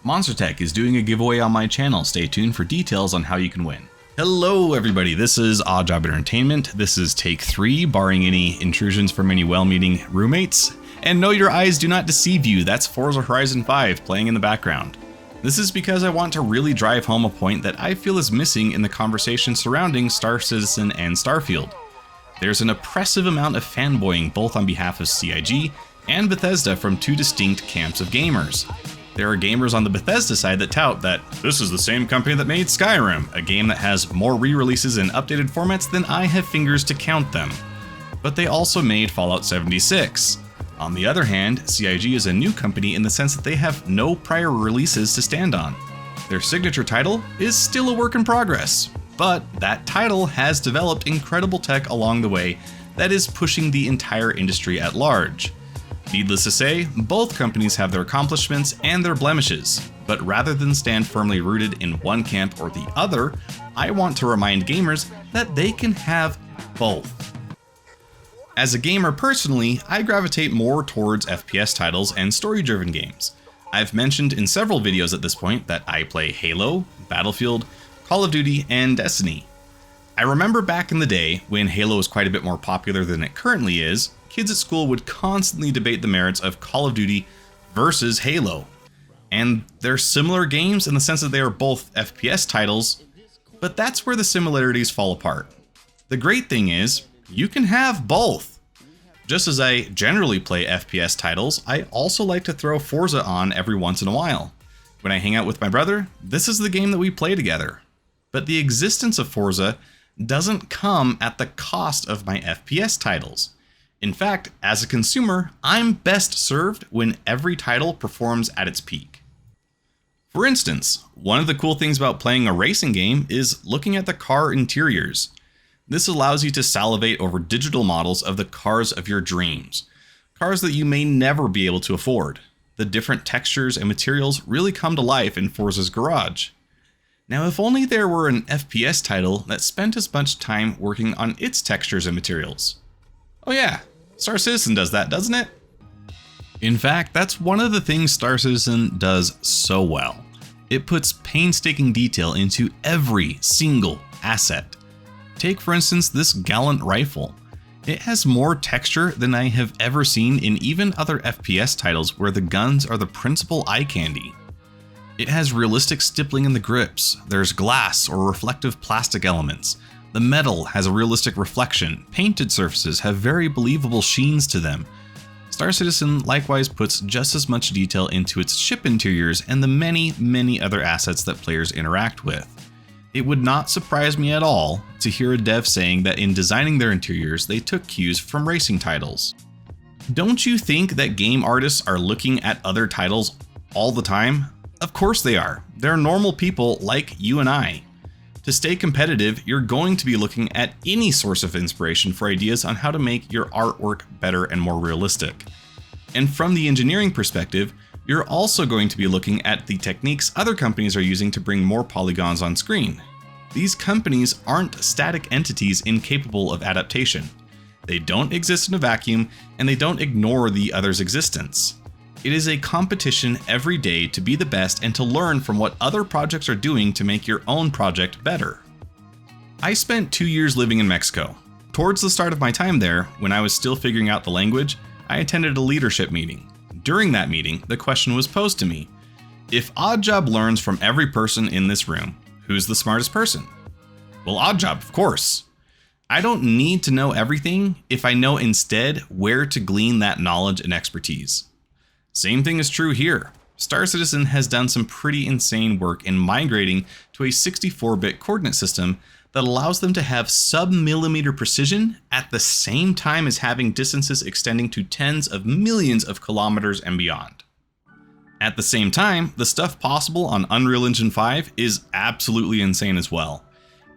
MonsterTech is doing a giveaway on my channel. Stay tuned for details on how you can win. Hello everybody, this is Oddjob Entertainment. This is take 3, barring any intrusions from any well-meaning roommates. And no, your eyes do not deceive you, that's Forza Horizon 5 playing in the background. This is because I want to really drive home a point that I feel is missing in the conversation surrounding Star Citizen and Starfield. There's an oppressive amount of fanboying both on behalf of CIG and Bethesda from two distinct camps of gamers. There are gamers on the Bethesda side that tout that this is the same company that made Skyrim, a game that has more re-releases and updated formats than I have fingers to count them. But they also made Fallout 76. On the other hand, CIG is a new company in the sense that they have no prior releases to stand on. Their signature title is still a work in progress, but that title has developed incredible tech along the way that is pushing the entire industry at large. Needless to say, both companies have their accomplishments and their blemishes, but rather than stand firmly rooted in one camp or the other, I want to remind gamers that they can have both. As a gamer personally, I gravitate more towards FPS titles and story-driven games. I've mentioned in several videos at this point that I play Halo, Battlefield, Call of Duty, and Destiny. I remember back in the day when Halo was quite a bit more popular than it currently is, kids at school would constantly debate the merits of Call of Duty versus Halo. And they're similar games in the sense that they are both FPS titles, but that's where the similarities fall apart. The great thing is, you can have both. Just as I generally play FPS titles, I also like to throw Forza on every once in a while. When I hang out with my brother, this is the game that we play together. But the existence of Forza doesn't come at the cost of my FPS titles. In fact, as a consumer, I'm best served when every title performs at its peak. For instance, one of the cool things about playing a racing game is looking at the car interiors. This allows you to salivate over digital models of the cars of your dreams, cars that you may never be able to afford. The different textures and materials really come to life in Forza's garage. Now, if only there were an FPS title that spent as much time working on its textures and materials. Oh yeah, Star Citizen does that, doesn't it? In fact, that's one of the things Star Citizen does so well. It puts painstaking detail into every single asset. Take, for instance, this gallant rifle. It has more texture than I have ever seen in even other FPS titles where the guns are the principal eye candy. It has realistic stippling in the grips, there's glass or reflective plastic elements. The metal has a realistic reflection, painted surfaces have very believable sheens to them. Star Citizen likewise puts just as much detail into its ship interiors and the many other assets that players interact with. It would not surprise me at all to hear a dev saying that in designing their interiors they took cues from racing titles. Don't you think that game artists are looking at other titles all the time? Of course they are. They're normal people like you and I. To stay competitive, you're going to be looking at any source of inspiration for ideas on how to make your artwork better and more realistic. And from the engineering perspective, you're also going to be looking at the techniques other companies are using to bring more polygons on screen. These companies aren't static entities incapable of adaptation. They don't exist in a vacuum, and they don't ignore the other's existence. It is a competition every day to be the best and to learn from what other projects are doing to make your own project better. I spent 2 years living in Mexico. Towards the start of my time there, when I was still figuring out the language, I attended a leadership meeting. During that meeting, the question was posed to me: if Oddjob learns from every person in this room, who's the smartest person? Well, Oddjob, of course. I don't need to know everything if I know instead where to glean that knowledge and expertise. Same thing is true here. Star Citizen has done some pretty insane work in migrating to a 64-bit coordinate system that allows them to have sub-millimeter precision at the same time as having distances extending to tens of millions of kilometers and beyond. At the same time, the stuff possible on Unreal Engine 5 is absolutely insane as well.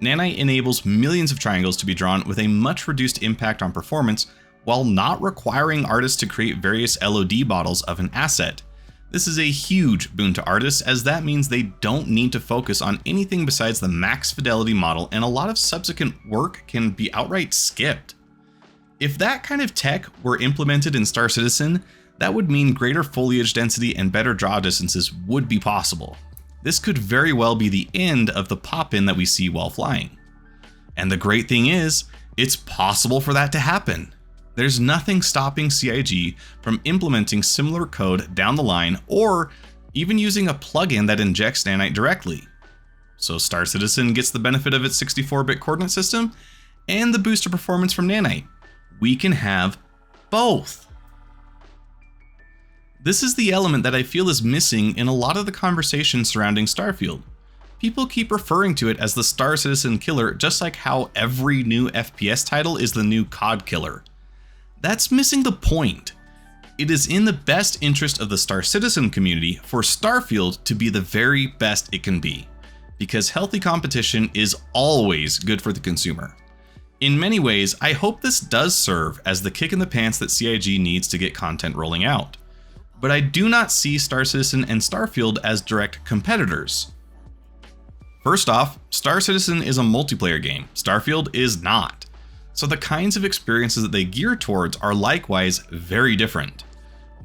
Nanite enables millions of triangles to be drawn with a much reduced impact on performance while not requiring artists to create various LOD models of an asset. This is a huge boon to artists, as that means they don't need to focus on anything besides the max fidelity model, and a lot of subsequent work can be outright skipped. If that kind of tech were implemented in Star Citizen, that would mean greater foliage density and better draw distances would be possible. This could very well be the end of the pop-in that we see while flying. And the great thing is, it's possible for that to happen. There's nothing stopping CIG from implementing similar code down the line, or even using a plugin that injects nanite directly. So Star Citizen gets the benefit of its 64-bit coordinate system and the booster performance from nanite. We can have both. This is the element that I feel is missing in a lot of the conversation surrounding Starfield. People keep referring to it as the Star Citizen killer, just like how every new FPS title is the new COD killer. That's missing the point. It is in the best interest of the Star Citizen community for Starfield to be the very best it can be, because healthy competition is always good for the consumer. In many ways, I hope this does serve as the kick in the pants that CIG needs to get content rolling out. But I do not see Star Citizen and Starfield as direct competitors. First off, Star Citizen is a multiplayer game, Starfield is not. So the kinds of experiences that they gear towards are likewise very different.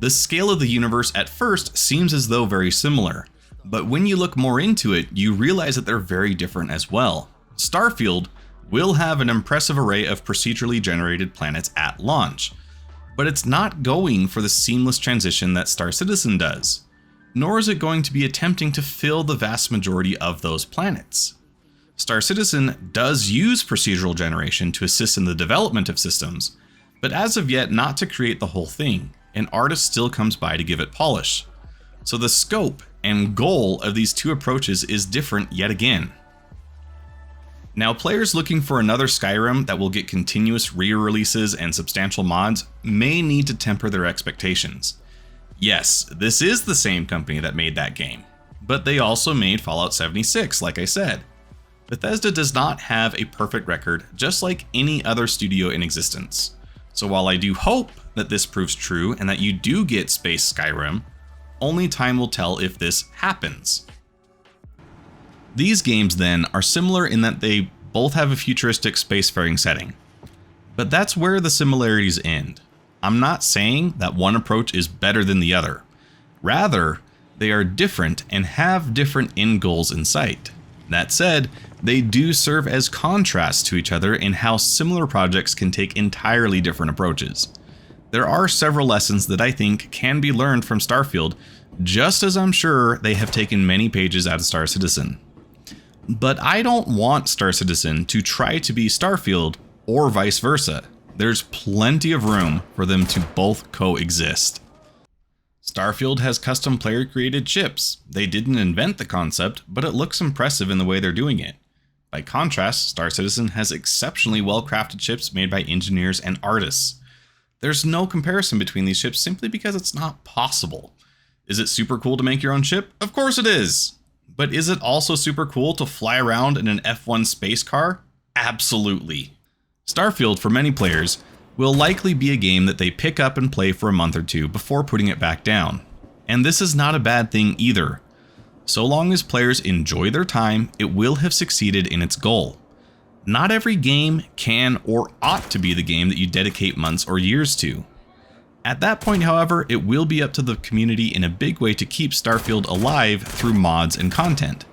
The scale of the universe at first seems as though very similar, but when you look more into it, you realize that they're very different as well. Starfield will have an impressive array of procedurally generated planets at launch, but it's not going for the seamless transition that Star Citizen does, nor is it going to be attempting to fill the vast majority of those planets. Star Citizen does use procedural generation to assist in the development of systems, but as of yet not to create the whole thing. An artist still comes by to give it polish. So the scope and goal of these two approaches is different yet again. Now, players looking for another Skyrim that will get continuous re-releases and substantial mods may need to temper their expectations. Yes, this is the same company that made that game, but they also made Fallout 76, like I said. Bethesda does not have a perfect record, just like any other studio in existence. So while I do hope that this proves true and that you do get Space Skyrim, only time will tell if this happens. These games then are similar in that they both have a futuristic spacefaring setting. But that's where the similarities end. I'm not saying that one approach is better than the other. Rather, they are different and have different end goals in sight. That said, they do serve as contrasts to each other in how similar projects can take entirely different approaches. There are several lessons that I think can be learned from Starfield, just as I'm sure they have taken many pages out of Star Citizen. But I don't want Star Citizen to try to be Starfield or vice versa. There's plenty of room for them to both coexist. Starfield has custom player created ships. They didn't invent the concept, but it looks impressive in the way they're doing it. By contrast, Star Citizen has exceptionally well crafted ships made by engineers and artists. There's no comparison between these ships simply because it's not possible. Is it super cool to make your own ship? Of course it is! But is it also super cool to fly around in an F1 space car? Absolutely. Starfield, for many players, will likely be a game that they pick up and play for a month or two before putting it back down. And this is not a bad thing either. So long as players enjoy their time, it will have succeeded in its goal. Not every game can or ought to be the game that you dedicate months or years to. At that point, however, it will be up to the community in a big way to keep Starfield alive through mods and content.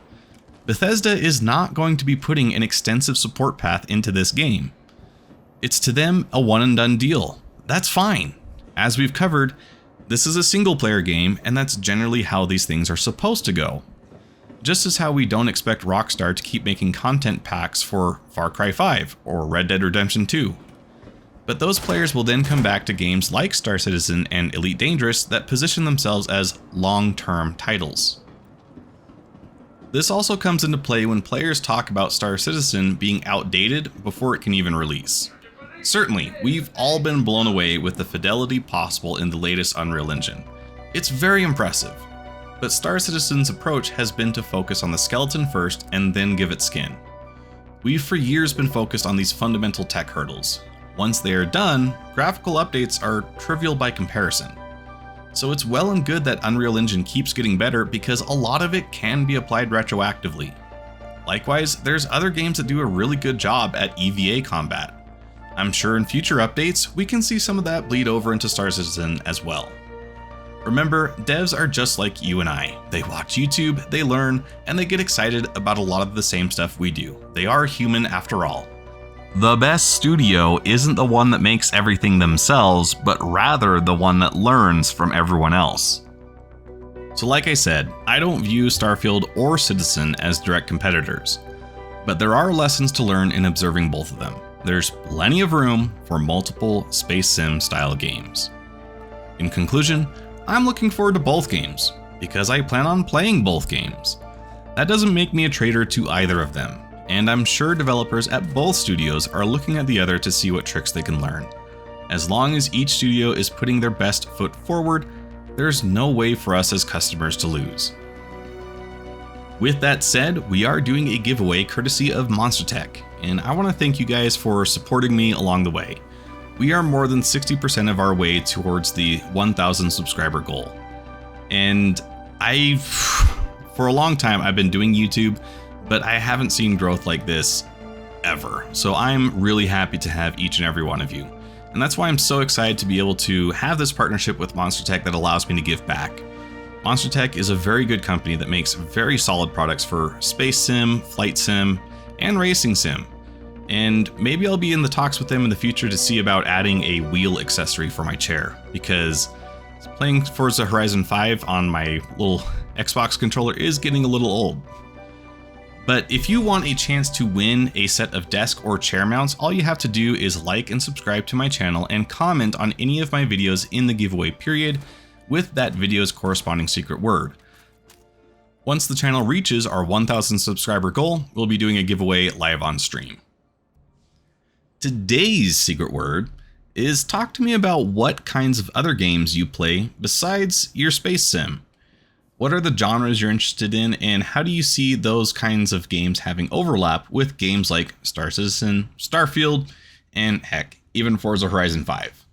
Bethesda is not going to be putting an extensive support path into this game. It's to them a one and done deal. That's fine. As we've covered, this is a single player game, and that's generally how these things are supposed to go. Just as how we don't expect Rockstar to keep making content packs for Far Cry 5 or Red Dead Redemption 2. But those players will then come back to games like Star Citizen and Elite Dangerous that position themselves as long-term titles. This also comes into play when players talk about Star Citizen being outdated before it can even release. Certainly, we've all been blown away with the fidelity possible in the latest Unreal Engine. It's very impressive, but Star Citizen's approach has been to focus on the skeleton first and then give it skin. We've for years been focused on these fundamental tech hurdles. Once they are done, graphical updates are trivial by comparison. So it's well and good that Unreal Engine keeps getting better because a lot of it can be applied retroactively. Likewise, there's other games that do a really good job at EVA combat. I'm sure in future updates, we can see some of that bleed over into Star Citizen as well. Remember, devs are just like you and I. They watch YouTube, they learn, and they get excited about a lot of the same stuff we do. They are human after all. The best studio isn't the one that makes everything themselves, but rather the one that learns from everyone else. So like I said, I don't view Starfield or Citizen as direct competitors, but there are lessons to learn in observing both of them. There's plenty of room for multiple space sim style games. In conclusion, I'm looking forward to both games, because I plan on playing both games. That doesn't make me a traitor to either of them, and I'm sure developers at both studios are looking at the other to see what tricks they can learn. As long as each studio is putting their best foot forward, there's no way for us as customers to lose. With that said, we are doing a giveaway courtesy of MonsterTech, and I want to thank you guys for supporting me along the way. We are more than 60% of our way towards the 1,000 subscriber goal. And for a long time, I've been doing YouTube, but I haven't seen growth like this ever. So I'm really happy to have each and every one of you. And that's why I'm so excited to be able to have this partnership with MonsterTech that allows me to give back. MonsterTech is a very good company that makes very solid products for space sim, flight sim, and racing sim. And maybe I'll be in the talks with them in the future to see about adding a wheel accessory for my chair, because playing Forza Horizon 5 on my little Xbox controller is getting a little old. But if you want a chance to win a set of desk or chair mounts, all you have to do is like and subscribe to my channel and comment on any of my videos in the giveaway period with that video's corresponding secret word. Once the channel reaches our 1,000 subscriber goal, we'll be doing a giveaway live on stream. Today's secret word is talk to me about what kinds of other games you play besides your space sim. What are the genres you're interested in, and how do you see those kinds of games having overlap with games like Star Citizen, Starfield, and heck, even Forza Horizon 5?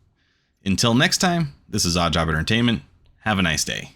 Until next time, this is Oddjob Entertainment. Have a nice day.